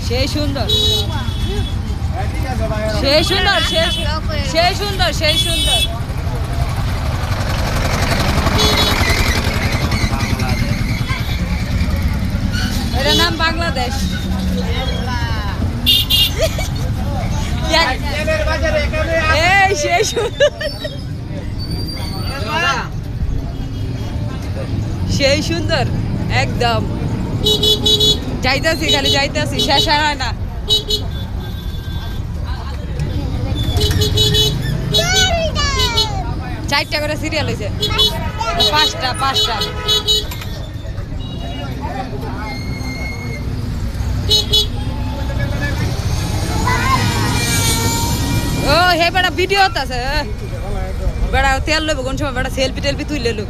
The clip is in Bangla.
সেই সুন্দর সেই সুন্দর সেই সুন্দর সেই সুন্দর এটার নাম বাংলাদেশ এই সেই সুন্দর সেই সুন্দর একদম যাইতেছি খালি যাইতেছি শেষ আর হয় না চারটা করে সিরিয়াল হয়েছে পাঁচটা ও হে বেড়া ভিডিও আছে বেড়া তেল লইব কোন সময় বেড়া সেলফি টেলফি তুই লেলু